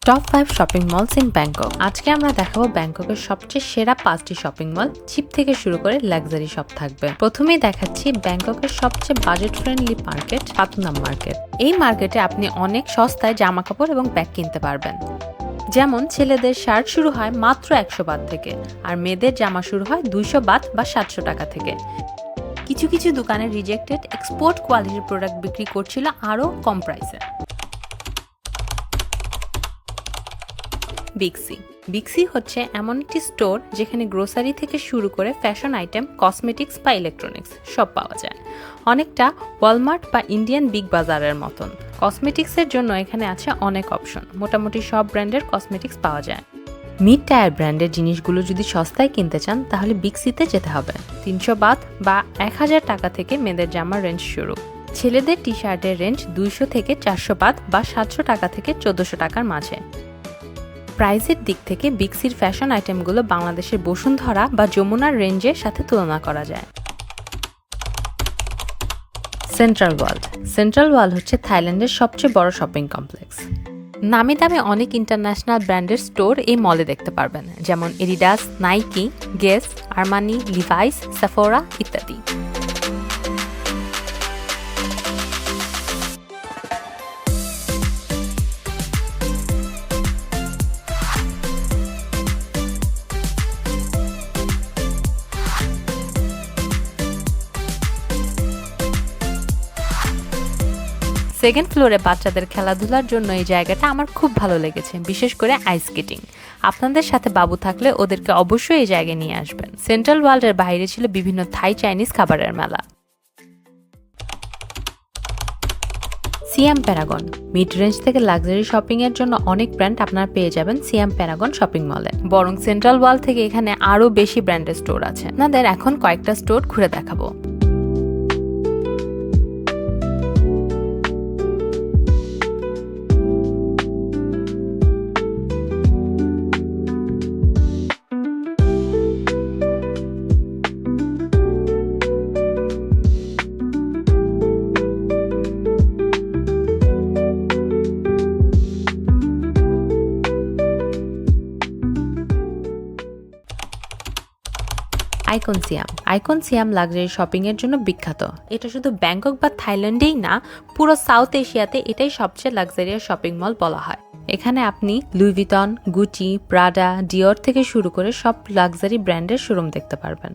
Top 5 shopping malls in Bangkok. আজকে আমরা দেখাবো ব্যাংককের সবচেয়ে সেরা 5টি শপিং মল। চিপ থেকে শুরু করে লাক্সারি সব থাকবে। প্রথমেই দেখাচ্ছি ব্যাংককের সবচেয়ে বাজেট ফ্রেন্ডলি মার্কেট, পাতনাম মার্কেট। এই মার্কেটে আপনি অনেক সস্তায় জামা কাপড় এবং ব্যাগ কিনতে পারবেন। যেমন ছেলেদের শার্ট শুরু হয় মাত্র 100 বাত থেকে, আর মেয়েদের জামা শুরু হয় 200 বাত বা 700 টাকা থেকে। কিছু কিছু দোকানে রিজেক্টেড এক্সপোর্ট কোয়ালিটির প্রোডাক্ট বিক্রি করছিল আরও কম প্রাইসে। বিগ সি হচ্ছে এমন একটি স্টোর যেখানে গ্রোসারি থেকে শুরু করে ফ্যাশন আইটেম, কসমেটিক্স বা ইলেকট্রনিক্স সব পাওয়া যায়। অনেকটা ওয়ালমার্ট বা ইন্ডিয়ান বিগ বাজারের মতন। কসমেটিক্সের জন্য এখানে আছে অনেক অপশন। মোটামুটি সব ব্র্যান্ডের কসমেটিক্স পাওয়া যায়। মিড টায়ার ব্র্যান্ডের জিনিসগুলো যদি সস্তায় কিনতে চান তাহলে বিগ সিতে যেতে হবে। 300 বাত বা 1000 টাকা থেকে মেয়েদের জামার রেঞ্জ শুরু। ছেলেদের টি শার্টের রেঞ্জ 200 থেকে 400 বাত বা 700 টাকা থেকে 1400 টাকার মাঝে। প্রাইসের দিক থেকে বিগ সির ফ্যাশন আইটেমগুলো বাংলাদেশের বসুন্ধরা বা যমুনার রেঞ্জের সাথে তুলনা করা যায়। সেন্ট্রাল ওয়ার্ল্ড হচ্ছে থাইল্যান্ডের সবচেয়ে বড় শপিং কমপ্লেক্স। নামি দামে অনেক ইন্টারন্যাশনাল ব্র্যান্ডের স্টোর এই মলে দেখতে পারবেন, যেমন Adidas, Nike, guess, Armani, Levi's, Sephora ইত্যাদি। সেকেন্ড ফ্লোরে বাচ্চাদের খেলাধুলার জন্য এই জায়গাটা আমার খুব ভালো লেগেছে, বিশেষ করে আইস স্কেটিং। আপনাদের সাথে বাবু থাকলে ওদেরকে অবশ্যই এই জায়গায় নিয়ে আসবেন। সেন্ট্রাল ওয়ার্ল্ডের বাইরে ছিল বিভিন্ন থাই চাইনিজ খাবারের মেলা। সিয়াম প্যারাগন। মিড রেঞ্জ থেকে লাক্সারি শপিং এর জন্য অনেক ব্র্যান্ড আপনারা পেয়ে যাবেন সিয়াম প্যারাগন শপিং মলে। বরং সেন্ট্রাল ওয়ার্ল্ড থেকে এখানে আরো বেশি ব্র্যান্ডের স্টোর আছে। আপনাদের এখন কয়েকটা স্টোর ঘুরে দেখাবো। আইকন সিয়াম লাক্সারি শপিং এর জন্য বিখ্যাত। এটা শুধু ব্যাংকক বা থাইল্যান্ডেই না, পুরো সাউথ এশিয়াতে এটাই সবচেয়ে লাক্সারিয়াস শপিং মল বলা হয়। এখানে আপনি লুই ভিতন, গুচি, প্রাডা, ডিওর থেকে শুরু করে সব লাক্সারি ব্র্যান্ডের শোরুম দেখতে পারবেন।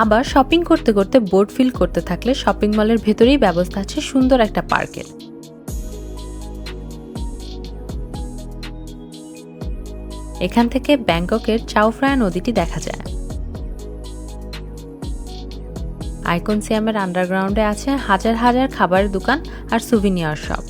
আবার শপিং করতে করতে বোর্ড ফিল করতে থাকলে শপিং মলের ভেতরেই ব্যবস্থা আছে সুন্দর একটা পার্কের। এখান থেকে ব্যাংককের চাও ফ্রায়া নদীটি দেখা যায়। আইকন সিয়ামের আন্ডারগ্রাউন্ডে আছে হাজার হাজার খাবারের দোকান আর সুভিনিয়ার শপ।